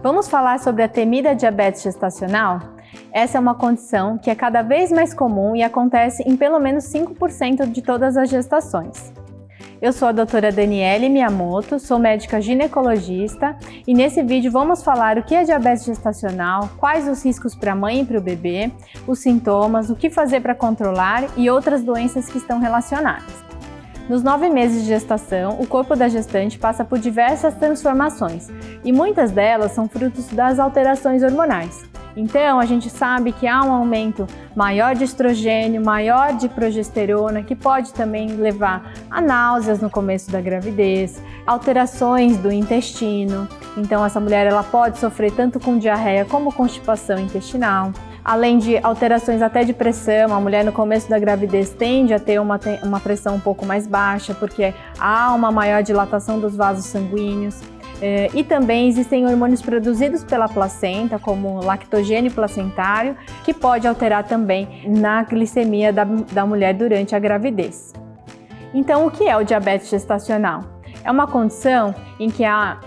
Vamos falar sobre a temida diabetes gestacional? Essa é uma condição que é cada vez mais comum e acontece em pelo menos 5% de todas as gestações. Eu sou a doutora Daniele Miyamoto, sou médica ginecologista e nesse vídeo vamos falar o que é diabetes gestacional, quais os riscos para a mãe e para o bebê, os sintomas, o que fazer para controlar e outras doenças que estão relacionadas. Nos 9 meses de gestação, o corpo da gestante passa por diversas transformações e muitas delas são frutos das alterações hormonais. Então, a gente sabe que há um aumento maior de estrogênio, maior de progesterona, que pode também levar a náuseas no começo da gravidez, alterações do intestino. Então, essa mulher ela pode sofrer tanto com diarreia como constipação intestinal. Além de alterações até de pressão, a mulher no começo da gravidez tende a ter uma pressão um pouco mais baixa, porque há uma maior dilatação dos vasos sanguíneos. E também existem hormônios produzidos pela placenta, como o lactogênio placentário, que pode alterar também na glicemia da mulher durante a gravidez. Então, o que é o diabetes gestacional? É uma condição em que há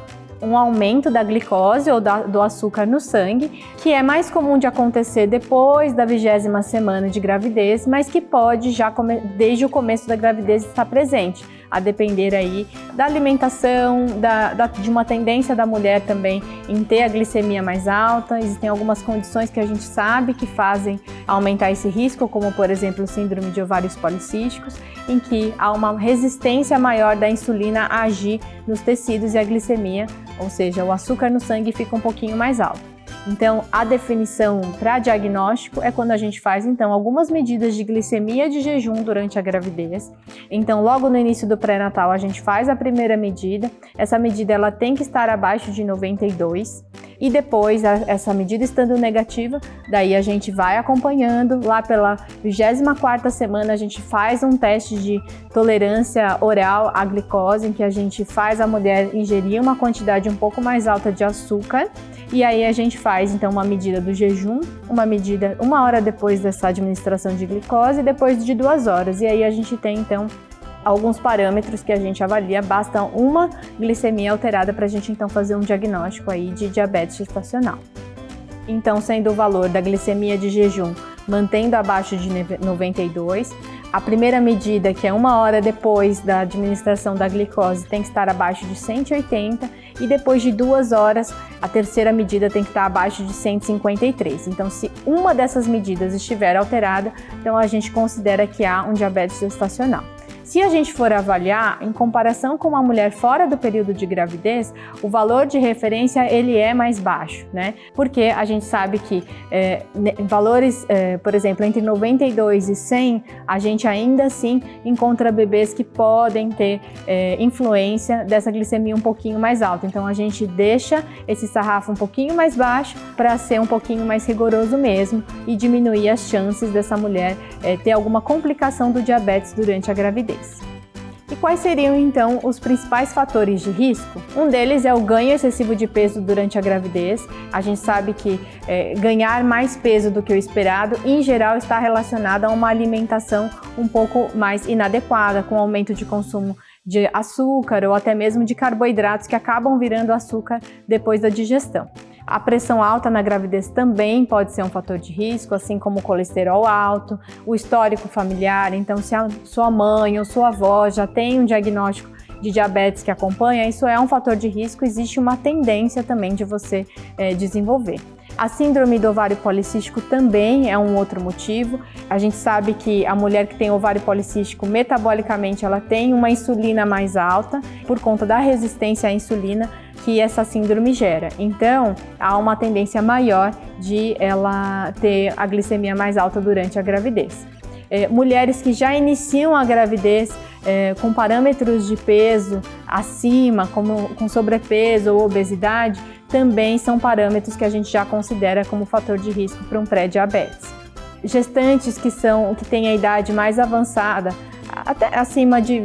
um aumento da glicose ou do açúcar no sangue, que é mais comum de acontecer depois da 20ª semana de gravidez, mas que pode já desde o começo da gravidez estar presente, a depender aí da alimentação, de uma tendência da mulher também em ter a glicemia mais alta. Existem algumas condições que a gente sabe que fazem aumentar esse risco, como por exemplo o síndrome de ovários policísticos, em que há uma resistência maior da insulina a agir nos tecidos e a glicemia, ou seja, o açúcar no sangue fica um pouquinho mais alto. Então, a definição para diagnóstico é quando a gente faz, então, algumas medidas de glicemia de jejum durante a gravidez. Então, logo no início do pré-natal, a gente faz a primeira medida. Essa medida ela tem que estar abaixo de 92. E depois, essa medida estando negativa, daí a gente vai acompanhando. Lá pela 24ª semana, a gente faz um teste de tolerância oral à glicose, em que a gente faz a mulher ingerir uma quantidade um pouco mais alta de açúcar. E aí a gente faz então uma medida do jejum, uma medida 1 hora depois dessa administração de glicose e depois de 2 horas. E aí a gente tem então alguns parâmetros que a gente avalia, basta uma glicemia alterada para a gente então fazer um diagnóstico aí de diabetes gestacional. Então, sendo o valor da glicemia de jejum mantendo abaixo de 92, a primeira medida, que é 1 hora depois da administração da glicose, tem que estar abaixo de 180 e depois de 2 horas, a terceira medida tem que estar abaixo de 153. Então, se uma dessas medidas estiver alterada, então a gente considera que há um diabetes gestacional. Se a gente for avaliar, em comparação com uma mulher fora do período de gravidez, o valor de referência ele é mais baixo, né? Porque a gente sabe que valores, por exemplo, entre 92 e 100, a gente ainda assim encontra bebês que podem ter influência dessa glicemia um pouquinho mais alta. Então a gente deixa esse sarrafo um pouquinho mais baixo para ser um pouquinho mais rigoroso mesmo e diminuir as chances dessa mulher ter alguma complicação do diabetes durante a gravidez. E quais seriam então os principais fatores de risco? Um deles é o ganho excessivo de peso durante a gravidez. A gente sabe que ganhar mais peso do que o esperado, em geral, está relacionado a uma alimentação um pouco mais inadequada, com aumento de consumo de açúcar ou até mesmo de carboidratos que acabam virando açúcar depois da digestão. A pressão alta na gravidez também pode ser um fator de risco, assim como o colesterol alto, o histórico familiar. Então, se a sua mãe ou sua avó já tem um diagnóstico de diabetes que acompanha, isso é um fator de risco, existe uma tendência também de você desenvolver. A síndrome do ovário policístico também é um outro motivo. A gente sabe que a mulher que tem ovário policístico, metabolicamente, ela tem uma insulina mais alta por conta da resistência à insulina que essa síndrome gera. Então, há uma tendência maior de ela ter a glicemia mais alta durante a gravidez. Mulheres que já iniciam a gravidez com parâmetros de peso acima, como com sobrepeso ou obesidade, também são parâmetros que a gente já considera como fator de risco para um pré-diabetes. Gestantes que têm a idade mais avançada, até acima de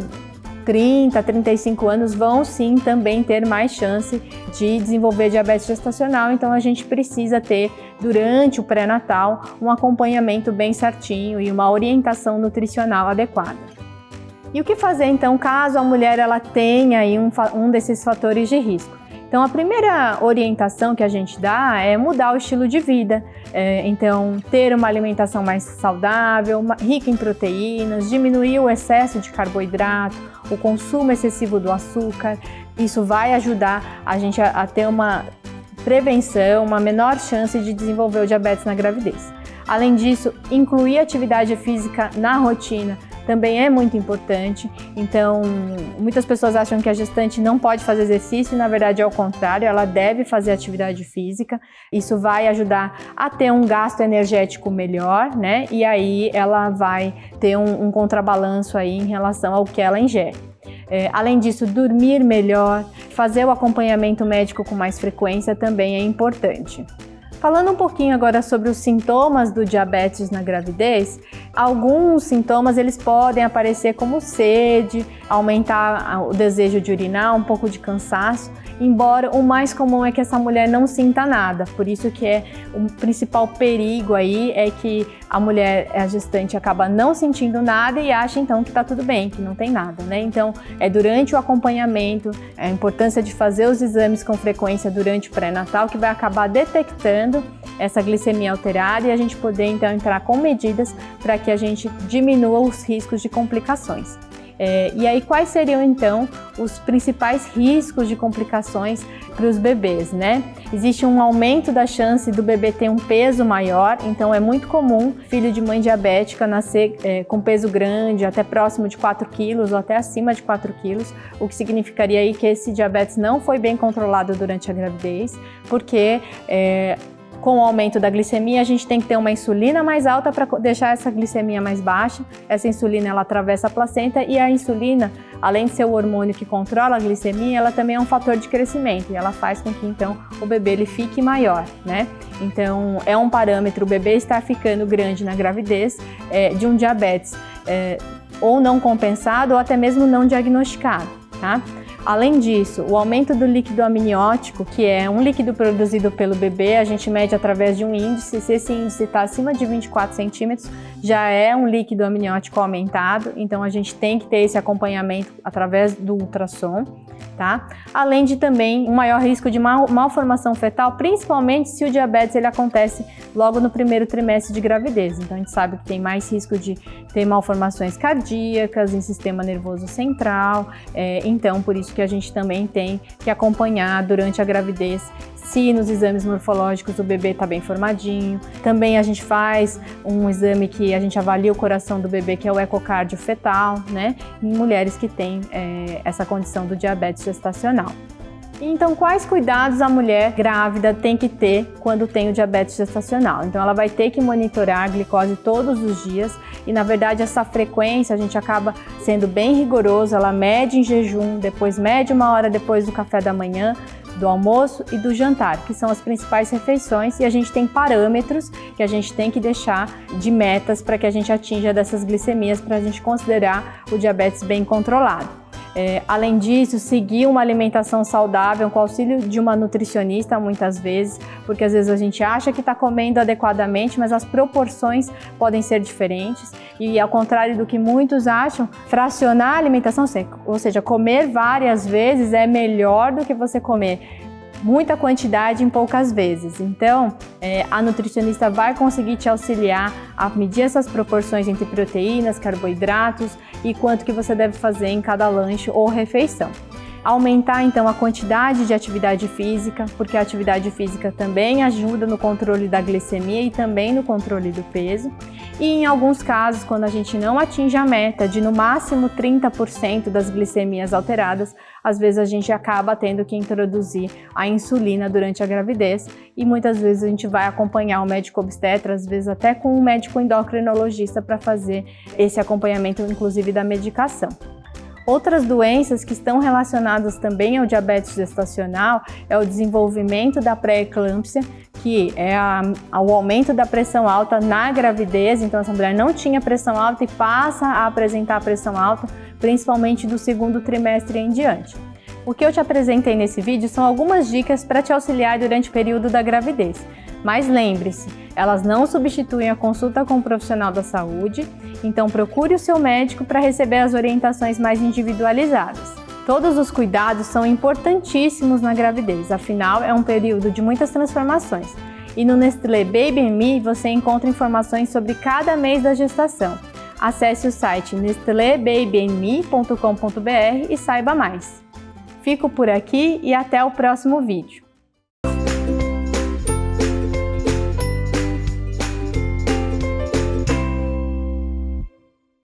30, 35 anos, vão sim também ter mais chance de desenvolver diabetes gestacional, então a gente precisa ter, durante o pré-natal, um acompanhamento bem certinho e uma orientação nutricional adequada. E o que fazer então caso a mulher ela tenha aí um desses fatores de risco? Então, a primeira orientação que a gente dá é mudar o estilo de vida. Então, ter uma alimentação mais saudável, rica em proteínas, diminuir o excesso de carboidrato, o consumo excessivo do açúcar. Isso vai ajudar a gente a ter uma prevenção, uma menor chance de desenvolver o diabetes na gravidez. Além disso, incluir atividade física na rotina também é muito importante. Então, muitas pessoas acham que a gestante não pode fazer exercício e, na verdade, é o contrário, ela deve fazer atividade física. Isso vai ajudar a ter um gasto energético melhor, né? E aí ela vai ter um contrabalanço aí em relação ao que ela ingere. Além disso, dormir melhor, fazer o acompanhamento médico com mais frequência também é importante. Falando um pouquinho agora sobre os sintomas do diabetes na gravidez, alguns sintomas eles podem aparecer como sede, aumentar o desejo de urinar, um pouco de cansaço, embora o mais comum é que essa mulher não sinta nada. Por isso que o principal perigo aí é que a gestante acaba não sentindo nada e acha então que está tudo bem, que não tem nada, né? Então, durante o acompanhamento, a importância de fazer os exames com frequência durante o pré-natal que vai acabar detectando essa glicemia alterada e a gente poder então entrar com medidas para que a gente diminua os riscos de complicações. E aí, quais seriam então os principais riscos de complicações para os bebês, né? Existe um aumento da chance do bebê ter um peso maior, então é muito comum filho de mãe diabética nascer com peso grande, até próximo de 4 quilos ou até acima de 4 quilos, o que significaria aí que esse diabetes não foi bem controlado durante a gravidez, porque com o aumento da glicemia, a gente tem que ter uma insulina mais alta para deixar essa glicemia mais baixa. Essa insulina, ela atravessa a placenta e a insulina, além de ser o hormônio que controla a glicemia, ela também é um fator de crescimento e ela faz com que, então, o bebê ele fique maior, né? Então, é um parâmetro, o bebê estar ficando grande na gravidez de um diabetes ou não compensado ou até mesmo não diagnosticado, tá? Além disso, o aumento do líquido amniótico, que é um líquido produzido pelo bebê, a gente mede através de um índice. Se esse índice está acima de 24 centímetros, já é um líquido amniótico aumentado, então a gente tem que ter esse acompanhamento através do ultrassom, tá? Além de também um maior risco de malformação fetal, principalmente se o diabetes ele acontece logo no primeiro trimestre de gravidez. Então a gente sabe que tem mais risco de ter malformações cardíacas em sistema nervoso central, então por isso que a gente também tem que acompanhar durante a gravidez se nos exames morfológicos o bebê está bem formadinho. Também a gente faz um exame que a gente avalia o coração do bebê, que é o ecocardio fetal, né? Em mulheres que têm essa condição do diabetes gestacional. Então, quais cuidados a mulher grávida tem que ter quando tem o diabetes gestacional? Então, ela vai ter que monitorar a glicose todos os dias e, na verdade, essa frequência a gente acaba sendo bem rigoroso. Ela mede em jejum, depois mede 1 hora depois do café da manhã, do almoço e do jantar, que são as principais refeições, e a gente tem parâmetros que a gente tem que deixar de metas para que a gente atinja dessas glicemias, para a gente considerar o diabetes bem controlado. Além disso, seguir uma alimentação saudável com o auxílio de uma nutricionista muitas vezes, porque às vezes a gente acha que está comendo adequadamente, mas as proporções podem ser diferentes e, ao contrário do que muitos acham, fracionar a alimentação, ou seja, comer várias vezes é melhor do que você comer muita quantidade em poucas vezes. Então, a nutricionista vai conseguir te auxiliar a medir essas proporções entre proteínas, carboidratos e quanto que você deve fazer em cada lanche ou refeição. Aumentar, então, a quantidade de atividade física, porque a atividade física também ajuda no controle da glicemia e também no controle do peso. E, em alguns casos, quando a gente não atinge a meta de, no máximo, 30% das glicemias alteradas, às vezes a gente acaba tendo que introduzir a insulina durante a gravidez e muitas vezes a gente vai acompanhar o médico obstetra, às vezes até com um médico endocrinologista para fazer esse acompanhamento, inclusive da medicação. Outras doenças que estão relacionadas também ao diabetes gestacional é o desenvolvimento da pré-eclâmpsia, que é o aumento da pressão alta na gravidez. Então, essa mulher não tinha pressão alta e passa a apresentar pressão alta, principalmente do segundo trimestre em diante. O que eu te apresentei nesse vídeo são algumas dicas para te auxiliar durante o período da gravidez. Mas lembre-se, elas não substituem a consulta com um profissional da saúde, então procure o seu médico para receber as orientações mais individualizadas. Todos os cuidados são importantíssimos na gravidez, afinal é um período de muitas transformações. E no Nestlé Baby & Me você encontra informações sobre cada mês da gestação. Acesse o site nestlebabyandme.com.br e saiba mais. Fico por aqui e até o próximo vídeo.